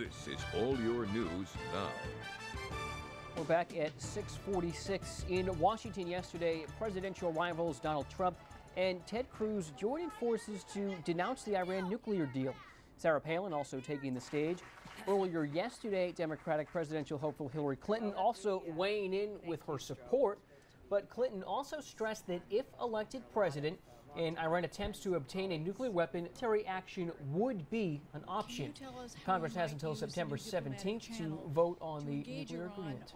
This is All Your News Now. We're back at 6:46 in Washington. Yesterday, presidential rivals Donald Trump and Ted Cruz joining forces to denounce the Iran nuclear deal. Sarah Palin also taking the stage. Earlier yesterday, Democratic presidential hopeful Hillary Clinton also weighing in with her support. But Clinton also stressed that if elected president and Iran attempts to obtain a nuclear weapon, military action would be an option. Congress has until September 17th to vote on the nuclear agreement.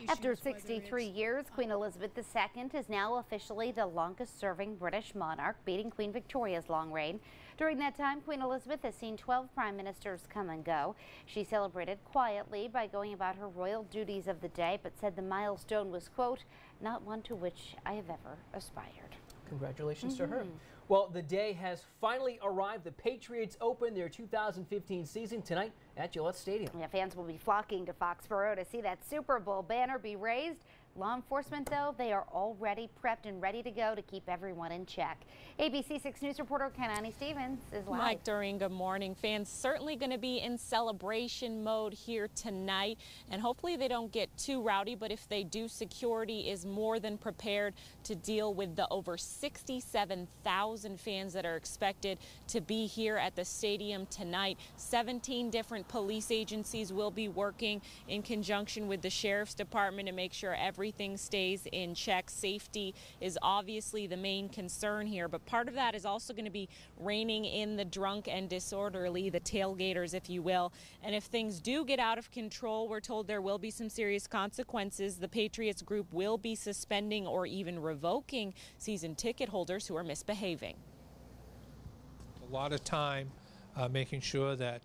After 63 years, Queen Elizabeth II is now officially the longest-serving British monarch, beating Queen Victoria's long reign. During that time, Queen Elizabeth has seen 12 prime ministers come and go. She celebrated quietly by going about her royal duties of the day, but said the milestone was, quote, not one to which I have ever aspired. Congratulations to her. Well, the day has finally arrived. The Patriots open their 2015 season tonight at Gillette Stadium. Yeah, fans will be flocking to Foxborough to see that Super Bowl banner be raised. Law enforcement, though, they are already prepped and ready to go to keep everyone in check. ABC 6 News reporter Kenani Stevens is live. Mike, Doreen, good morning. Fans certainly going to be in celebration mode here tonight, and hopefully they don't get too rowdy, but if they do, security is more than prepared to deal with the over 67,000 fans that are expected to be here at the stadium tonight. 17 different police agencies will be working in conjunction with the Sheriff's Department to make sure everything stays in check. Safety is obviously the main concern here, but part of that is also going to be reining in the drunk and disorderly, the tailgaters, if you will. And if things do get out of control, we're told there will be some serious consequences. The Patriots group will be suspending or even revoking season ticket holders who are misbehaving. A lot of time making sure that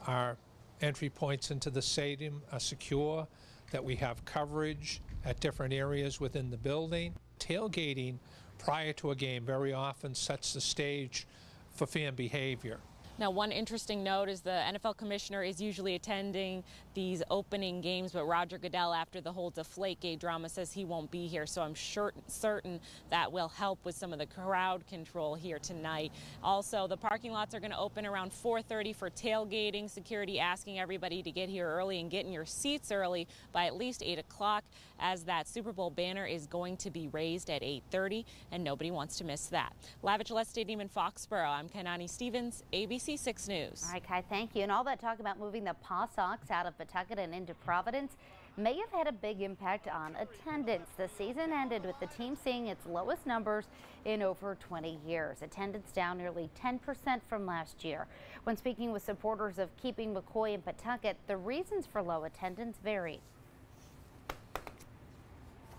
our entry points into the stadium are secure, that we have coverage at different areas within the building. Tailgating prior to a game very often sets the stage for fan behavior. Now, one interesting note is the NFL commissioner is usually attending these opening games, but Roger Goodell, after the whole Deflategate drama, says he won't be here. So I'm certain that will help with some of the crowd control here tonight. Also, the parking lots are going to open around 4:30 for tailgating. Security asking everybody to get here early and get in your seats early by at least 8 o'clock, as that Super Bowl banner is going to be raised at 8:30, and nobody wants to miss that. Live at Gillette Stadium in Foxborough, I'm Kenani Stevens, ABC 6 News. All right, Kai, thank you. And all that talk about moving the Paw Sox out of Pawtucket and into Providence may have had a big impact on attendance. The season ended with the team seeing its lowest numbers in over 20 years. Attendance down nearly 10% from last year. When speaking with supporters of keeping McCoy in Pawtucket, the reasons for low attendance vary.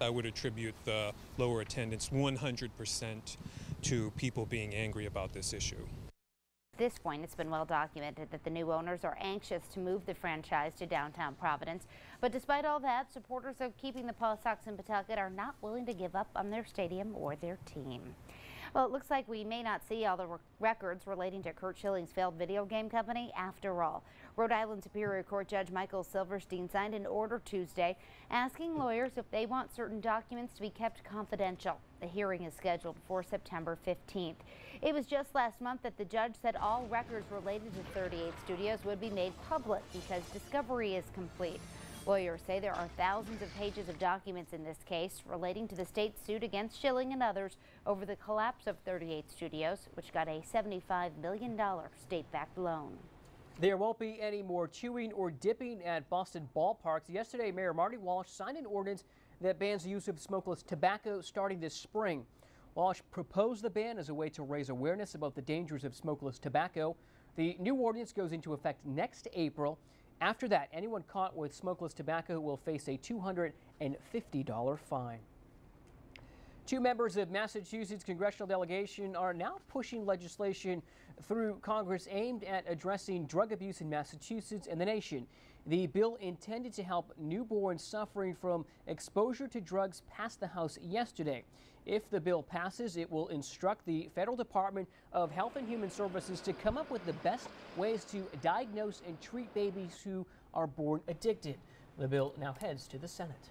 I would attribute the lower attendance 100% to people being angry about this issue. At this point, it's been well documented that the new owners are anxious to move the franchise to downtown Providence. But despite all that, supporters of keeping the Paw Sox in Pawtucket are not willing to give up on their stadium or their team. Well, it looks like we may not see all the records relating to Curt Schilling's failed video game company after all. Rhode Island Superior Court Judge Michael Silverstein signed an order Tuesday asking lawyers if they want certain documents to be kept confidential. The hearing is scheduled for September 15th. It was just last month that the judge said all records related to 38 Studios would be made public because discovery is complete. Lawyers say there are thousands of pages of documents in this case relating to the state's suit against Schilling and others over the collapse of 38 Studios, which got a $75 million state-backed loan. There won't be any more chewing or dipping at Boston ballparks. Yesterday, Mayor Marty Walsh signed an ordinance that bans the use of smokeless tobacco starting this spring. Walsh proposed the ban as a way to raise awareness about the dangers of smokeless tobacco. The new ordinance goes into effect next April. After that, anyone caught with smokeless tobacco will face a $250 fine. Two members of Massachusetts' congressional delegation are now pushing legislation through Congress aimed at addressing drug abuse in Massachusetts and the nation. The bill intended to help newborns suffering from exposure to drugs passed the House yesterday. If the bill passes, it will instruct the Federal Department of Health and Human Services to come up with the best ways to diagnose and treat babies who are born addicted. The bill now heads to the Senate.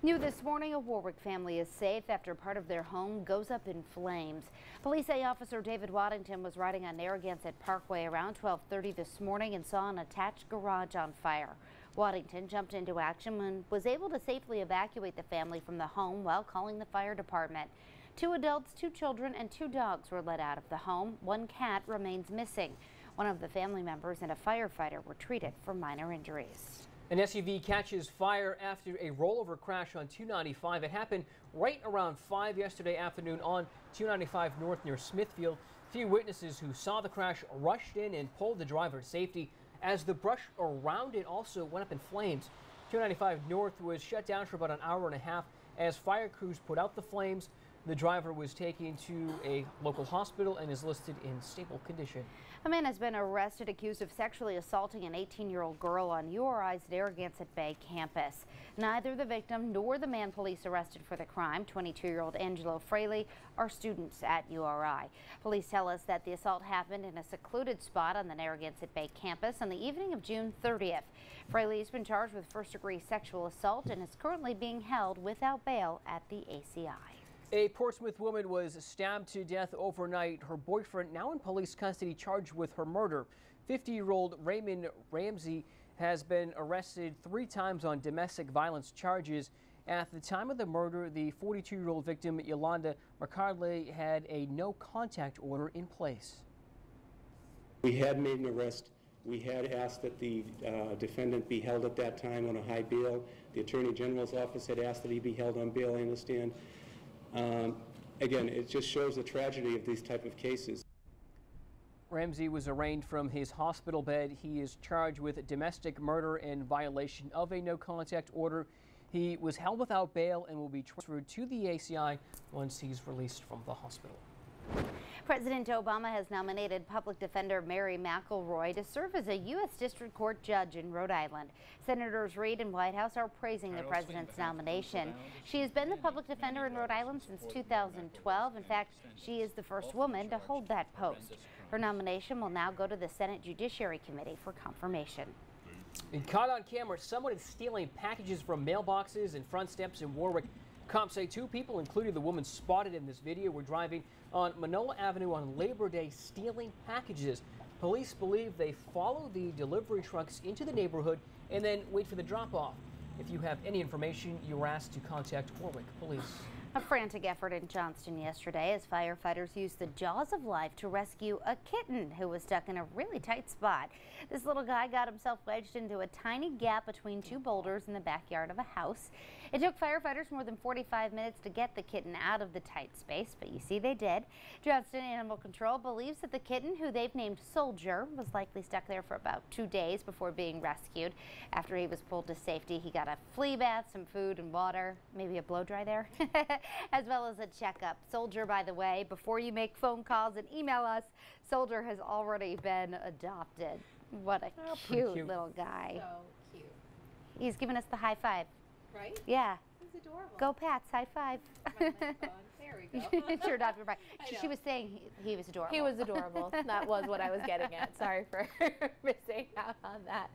New this morning, a Warwick family is safe after part of their home goes up in flames. Police say Officer David Waddington was riding on Narragansett Parkway around 12:30 this morning and saw an attached garage on fire. Waddington jumped into action and was able to safely evacuate the family from the home while calling the fire department. 2 adults, 2 children, and 2 dogs were let out of the home. 1 cat remains missing. One of the family members and a firefighter were treated for minor injuries. An SUV catches fire after a rollover crash on 295. It happened right around 5 yesterday afternoon on 295 North near Smithfield. Few witnesses who saw the crash rushed in and pulled the driver to safety as the brush around it also went up in flames. 295 North was shut down for about an hour and a half as fire crews put out the flames. The driver was taken to a local hospital and is listed in stable condition. A man has been arrested accused of sexually assaulting an 18-year-old girl on URI's Narragansett Bay campus. Neither the victim nor the man police arrested for the crime, 22-year-old Angelo Fraley, are students at URI. Police tell us that the assault happened in a secluded spot on the Narragansett Bay campus on the evening of June 30th. Fraley has been charged with first-degree sexual assault and is currently being held without bail at the ACI. A Portsmouth woman was stabbed to death overnight. Her boyfriend, now in police custody, charged with her murder. 50-year-old Raymond Ramsey has been arrested 3 times on domestic violence charges. At the time of the murder, the 42-year-old victim, Yolanda McCardley, had a no-contact order in place. We had made an arrest. We had asked that the defendant be held at that time on a high bail. The Attorney General's office had asked that he be held on bail, I understand. Again, it just shows the tragedy of these type of cases. Ramsey was arraigned from his hospital bed. He is charged with domestic murder and violation of a no-contact order. He was held without bail and will be transferred to the ACI once he's released from the hospital. President Obama has nominated public defender Mary McElroy to serve as a U.S. District Court judge in Rhode Island. Senators Reid and Whitehouse are praising the president's nomination. She has been the public defender in Rhode Island since 2012. In fact, she is the first woman to hold that post. Her nomination will now go to the Senate Judiciary Committee for confirmation. And caught on camera, someone is stealing packages from mailboxes and front steps in Warwick. Cops say 2 people, including the woman spotted in this video, were driving on Manola Avenue on Labor Day stealing packages. Police believe they follow the delivery trucks into the neighborhood and then wait for the drop-off. If you have any information, you're asked to contact Warwick Police. A frantic effort in Johnston yesterday as firefighters used the jaws of life to rescue a kitten who was stuck in a really tight spot. This little guy got himself wedged into a tiny gap between 2 boulders in the backyard of a house. It took firefighters more than 45 minutes to get the kitten out of the tight space, but you see they did. Johnston Animal Control believes that the kitten, who they've named Soldier, was likely stuck there for about 2 days before being rescued. After he was pulled to safety, he got a flea bath, some food and water, maybe a blow dry there, as well as a checkup. Soldier, by the way, before you make phone calls and email us, Soldier has already been adopted. What a cute little guy. So cute. He's giving us the high five. Right? Yeah. He's adorable. Go Pats, high five. There we go. Sure, Dr. Bright. She was saying he was adorable. He was adorable. That was what I was getting at. Sorry for missing out on that.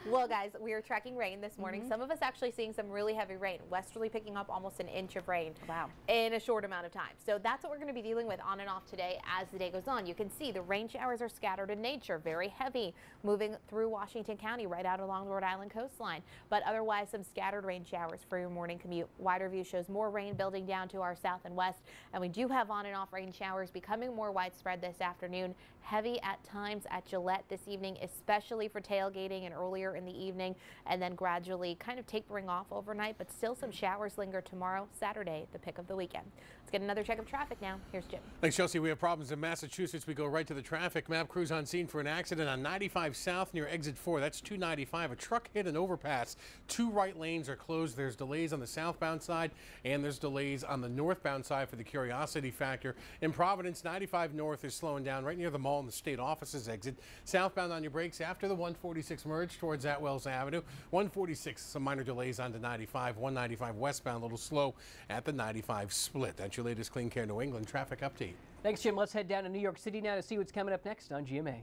Well, guys, we are tracking rain this morning. Some of us actually seeing some really heavy rain. Westerly picking up almost an inch of rain. Wow. In a short amount of time. So that's what we're going to be dealing with on and off today as the day goes on. You can see the rain showers are scattered in nature, very heavy, moving through Washington County right out along the Rhode Island coastline. But otherwise, some scattered rain showers for your morning commute. Wider view shows more rain building down to our south and west. And we do have on and off rain showers becoming more widespread this afternoon. Heavy at times at Gillette this evening, especially for tailgating and earlier in the evening, and then gradually kind of tapering off overnight, but still some showers linger tomorrow, Saturday, the pick of the weekend. Let's get another check of traffic now. Here's Jim. Thanks, Chelsea. We have problems in Massachusetts. We go right to the traffic map. Crews on scene for an accident on 95 South near exit 4. That's 295. A truck hit an overpass. 2 right lanes are closed. There's delays on the southbound side, and there's delays on the northbound side for the Curiosity Factor. In Providence, 95 North is slowing down right near the mall and the state offices exit. Southbound on your brakes after the 146 merge towards Atwells Avenue. 146, some minor delays onto 95. 195 westbound, a little slow at the 95 split. That's your latest Clean Care New England traffic update. Thanks, Jim. Let's head down to New York City now to see what's coming up next on GMA.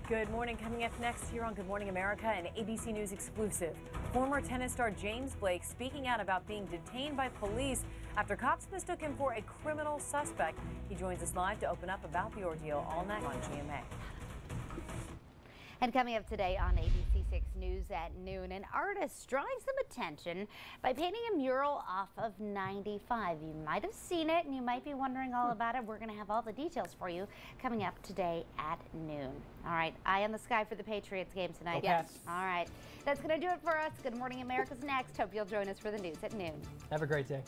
Good morning. Coming up next here on Good Morning America, an ABC News exclusive. Former tennis star James Blake speaking out about being detained by police after cops mistook him for a criminal suspect. He joins us live to open up about the ordeal all night on GMA. And coming up today on ABC 6 News at noon, an artist drawing some attention by painting a mural off of 95. You might have seen it and you might be wondering all about it. We're going to have all the details for you coming up today at noon. All right, eye on the sky for the Patriots game tonight. Okay. Yes. All right, that's going to do it for us. Good Morning America's next. Hope you'll join us for the news at noon. Have a great day.